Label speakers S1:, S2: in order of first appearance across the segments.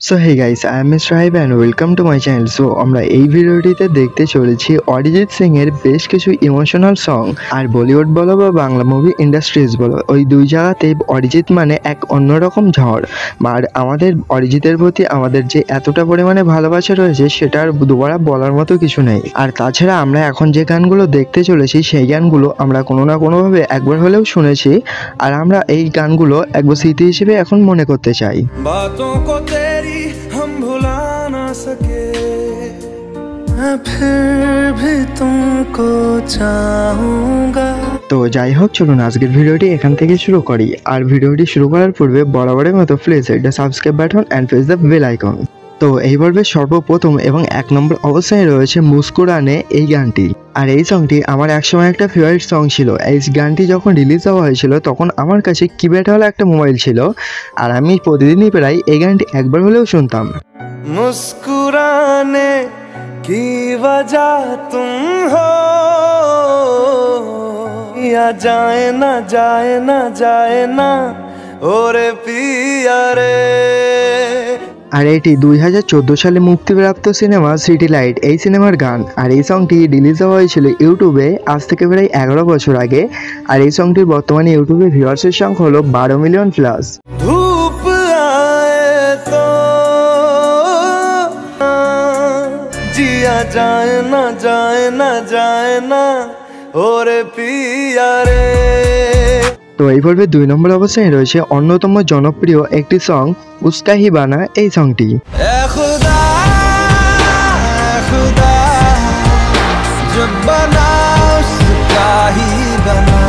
S1: So hey guys, I am mister হাইব and welcome to my channel. So আমরা এই ভিডিওটিতে দেখতে চলেছি অরিজিৎ সিং এর বেশ কিছু ইমোশনাল সং। আর বলিউড বলো বা বাংলা মুভি ইন্ডাস্ট্রিজ বলো, ওই দুই জায়গাতেই অরিজিৎ মানে এক অন্যরকম ঝড়। আর আমাদের অরিজিতের প্রতি আমাদের যে এতটা পরিমাণে ভালোবাসা রয়েছে সেটা আর দুবারা বলার মতো কিছু নেই। আর তাছাড়া আমরা এখন যে গানগুলো দেখতে চলেছি সেই গানগুলো আমরা কোনো না কোনোভাবে একবার হলেও শুনেছি, আর আমরা এই গানগুলো একবার স্মৃতি হিসেবে এখন মনে করতে চাই।
S2: हम भुला ना सके मैं फिर भी तुमको चाहूंगा।
S1: তো যাই হোক, চলুন আজকের ভিডিওটি এখান থেকে শুরু করি। আর ভিডিওটি শুরু করার পূর্বে বরাবরের মতো please hit the subscribe button and press the bell icon. তো এই পর্বে সর্বপ্রথম এবং 1 নম্বর অবস্থায় রয়েছে মুস্কুরানে এই গানটি। আর এই সংটি আমার একসময় একটা ফেভারিট সং ছিল। এই গানটি যখন রিলিজ হওয়া হয়েছিল তখন আমার কাছে কিপ্যাডওয়ালা একটা মোবাইল ছিল, আর আমি প্রতিদিনই প্রায় এই গানটি একবার হলেও শুনতাম।
S2: मुस्कुराने की वजह तुम हो या जाए ना जाए ना जाए ना ओरे पिया रे।
S1: আর এটি 2014 সালে মুক্তিপ্রাপ্ত সিনেমা সিটি লাইট এই সিনেমার গান। আর এই সংটি রিলিজ হওয়া হয়েছিল ইউটিউবে আজ থেকে প্রায় 11 বছর আগে। আর এই সংটির বর্তমানে ইউটিউবে ভিউয়ার্সের সংখ্যা হলো 12 মিলিয়ন প্লাস।
S2: धूप आए तो जिया जाए ना जाए ना जाए ना ओरे पिया रे।
S1: তো এই পর্বে 2 নম্বর অবস্থায় রয়েছে অন্যতম জনপ্রিয় একটি সং উস্কা হি বানা এই সংটি।
S2: खुदा खुदा जब बना उसका ही बना।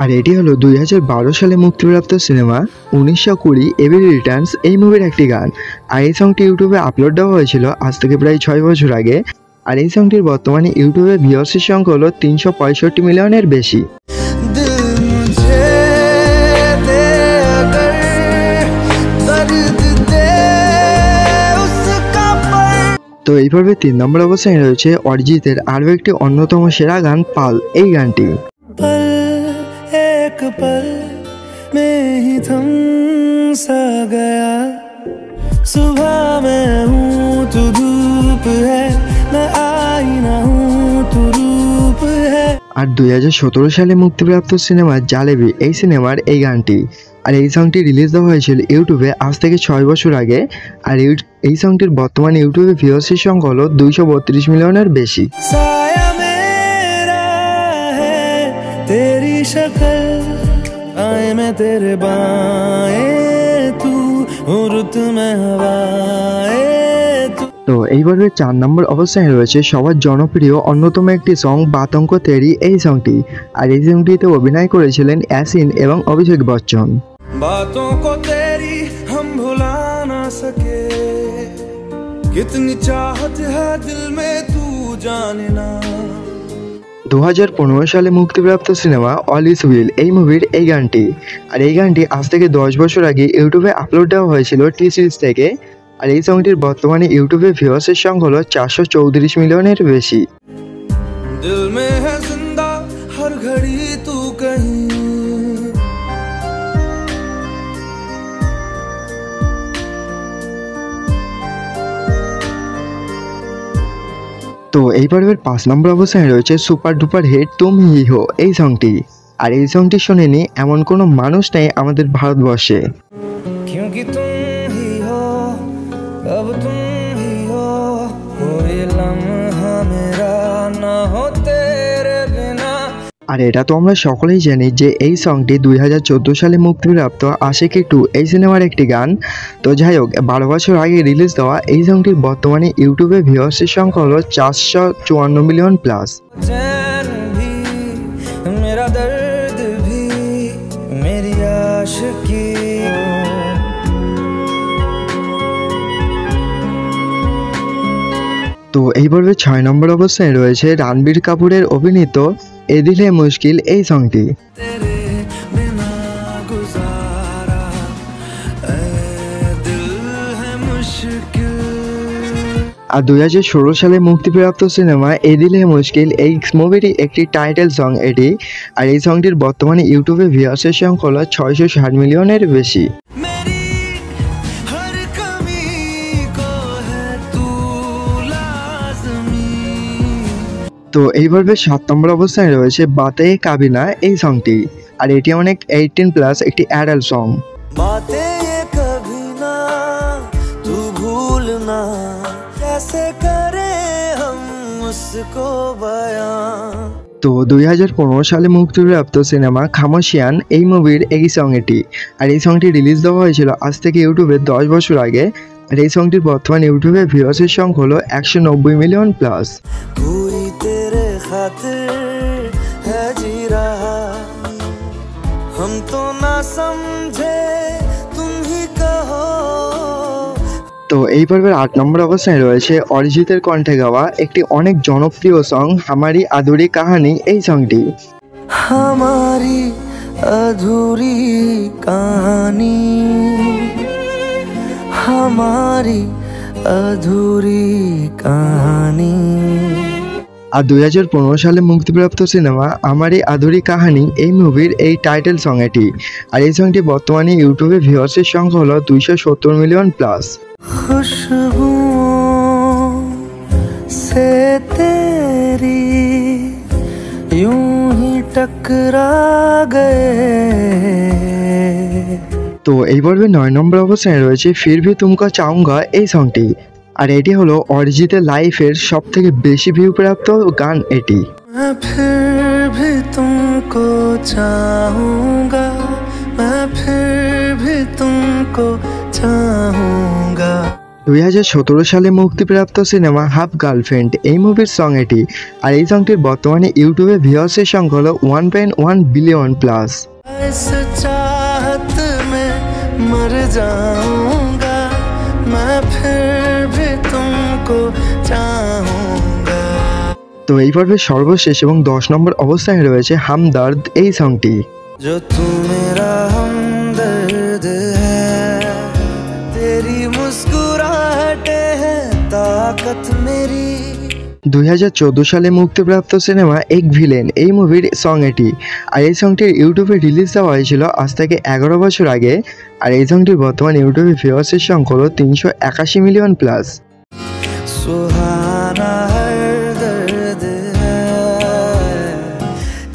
S1: আর এটি হলো 2012 সালে মুক্তিপ্রাপ্ত সিনেমা 1920 এভি রিটার্নস এই মুভির একটি গান। আর এই সংটি ইউটিউবে আপলোড দেওয়া হয়েছিল আজ থেকে প্রায় 6 বছর আগে। আর এই সংটির বর্তমানে ইউটিউবে ভিউয়ার্সের সংখ্যা হলো 365 মিলিয়নের বেশি। তো এই পর্বে 3 নম্বর অবস্থায় রয়েছে অরিজিতের আরও একটি অন্যতম সেরা গান পাল এই গানটি।
S2: पल एक पल में ही थम सा गया सुबह में हूँ तू धूप है मैं आईना हूँ तू रूप है।
S1: আর 2017 সালে মুক্তিপ্রাপ্ত সিনেমা জালেবি এই সিনেমার এই গানটি। আর এই সংটি রিলিজ দেওয়া হয়েছিল ইউটিউবে আজ থেকে 6 বছর আগে। আর এই সংটির বর্তমানে ইউটিউবে ভিউয়ার্সের সংখ্যা হলো 232 মিলিয়নের বেশি।
S2: साया मेरा है तेरी शक्ल आए मैं तेरे बाएं तू रुत में हवाएं तू।
S1: তো এইবারে 4 নম্বর অবস্থায় রয়েছে সবার জনপ্রিয় অন্যতম একটি সং বাতঙ্ক তেরি এই সংটি। আর এই সংটিতে অভিনয় করেছিলেন ইয়াসিন এবং অভিষেক বচ্চন।
S2: बातों को तेरी हम भुला ना सके कितनी चाहत है दिल में तू जाने ना।
S1: 2015 সালে মুক্তিপ্রাপ্ত সিনেমা অল ইজ উইল এই মুভির এই গানটি। আর এই গানটি আজ থেকে 10 বছর আগে ইউটিউবে আপলোড দেওয়া হয়েছিল টি সিরিজ থেকে। আর এই সংটির বর্তমানে ইউটিউবে ভিউয়ার্সের সংখ্যা হলো 434 মিলিয়নের বেশি।
S2: दिल में है जिंदा हर घड़ी तू कहीं
S1: তো এই পর্বের 5 নম্বর অবস্থায় রয়েছে সুপার ডুপার হিট তুম হি হো এই সংটি। আর এই সংটি শোনেনি এমন কোনো মানুষ নেই আমাদের ভারতবর্ষে।
S2: क्योंकि तुम ही हो अब तुम ही हो कोई लम्हा मेरा ना हो तेरे बिना।
S1: আর এটা তো আমরা সকলেই জানি যে এই সংটি 2014 সালে মুক্তিপ্রাপ্ত আশিকি 2 এই সিনেমার একটি গান। তো যাই হোক, 12 বছর আগে রিলিজ দেওয়া এই সংটির বর্তমানে ইউটিউবে ভিউয়ার্সের সংখ্যা হলো 454 মিলিয়ন প্লাস।
S2: चैन भी मेरा दर्द भी मेरी आशिकी।
S1: তো এই পর্বে 6 নম্বর অবস্থায় রয়েছে রণবীর কাপুরের অভিনীত এ দিল হে মুশকিল এই সংটি।
S2: तेरे बिना गुजारा ऐ दिल है मुश्किल।
S1: আর 2016 সালে মুক্তিপ্রাপ্ত সিনেমা এ দিল হে মুশকিল এই মুভিটি একটি টাইটেল সং এটি। আর এই সংটির বর্তমানে ইউটিউবে ভিউয়ার্সের সংখ্যা হলো 660 মিলিয়নের বেশি।
S2: मेरी हर
S1: তো এই পর্বে 7 নম্বর অবস্থানে রয়েছে বাতে কাবিনা এই সংটি, আর এটি অনেক 18+ একটি অ্যাডাল্ট সং।
S2: बातें ये कभी ना तू भूलना, कैसे करें हम उसको बयां।
S1: তো 2015 সালে মুক্তিপ্রাপ্ত সিনেমা খামোশিয়ান এই মুভির এই সং এটি, আর এই সংটি রিলিজ দেওয়া হয়েছিল আজ থেকে ইউটিউবে 10 বছর আগে। আর এই সংটির বর্তমান ইউটিউবে ভিউয়ার্সের সংখ্যা হলো 190 মিলিয়ন প্লাস।
S2: कोई तेरे खातिर है जी रहा, हम तो ना समझे तुम ही कहो।
S1: তো এই পর্বের 8 নম্বর অবস্থানে রয়েছে অরিজিতের কণ্ঠে গাওয়া একটি অনেক জনপ্রিয় সং হামারি আধুরি কাহানি এই সংটি।
S2: हमारी अधूरी कहानी, हमारी अधूरी कहानी।
S1: আর 2015 সালে মুক্তিপ্রাপ্ত সিনেমা আমারি আধুরি কাহানি এই মুভির এই টাইটেল সং এটি, আর এই সংটি বর্তমানে ইউটিউবে ভিউয়ার্সের সংখ্যা হলো 270 মিলিয়ন প্লাস।
S2: खुशबुओं से तेरी यूं ही टकरा गए।
S1: তো এই পর্বে 9 নম্বর অবস্থানে রয়েছে ফির ভি তুমকো চাউঙ্গা এই সংটি, আর এটি হলো অরিজিতের লাইফের সব থেকে বেশি ভিউ প্রাপ্ত গান এটি।
S2: मैं फिर भी तुमको चाहूंगा, मैं फिर भी तुमको चाहूंगा।
S1: 2017 সালে মুক্তিপ্রাপ্ত সিনেমা হাফ গার্লফ্রেন্ড এই মুভির সং এটি, আর এই সংটির বর্তমানে ইউটিউবে ভিউয়ার্সের সংখ্যা হলো 1.1 বিলিয়ন প্লাস।
S2: इस चाहत में मर जाऊंगा, मैं फिर भी तुमको चाहूंगा।
S1: তো এই পর্বের সর্বশেষ এবং 10 নম্বর অবস্থানে রয়েছে হামদর্দ এই সংটি।
S2: जो तू मेरा हमदर्द है, तेरी मुस्कुराहटे है ताकत मेरी।
S1: 2014 সালে মুক্তিপ্রাপ্ত সিনেমা এক ভিলেন এই মুভির সং এটি, আর এই সংটির ইউটিউবে রিলিজ দেওয়া হয়েছিল আজ থেকে 11 বছর আগে। আর এই সংটির বর্তমান ইউটিউবে ভিউয়ার্সের সংখ্যা হলো 381 মিলিয়ন প্লাস।
S2: सुहाना हर दर्द है,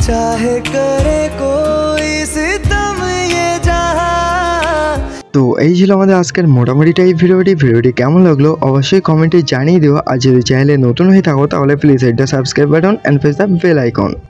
S2: चाहे करे कोई सितम ये जहां।
S1: তো এই ছিল আমাদের আজকের মোটামুটি টাইপ ভিডিওটি কেমন লাগলো অবশ্যই কমেন্টে জানিয়ে দিও। আর যদি চ্যানেলে নতুন হয়ে থাকো তাহলে please hit the subscribe button and press the bell icon.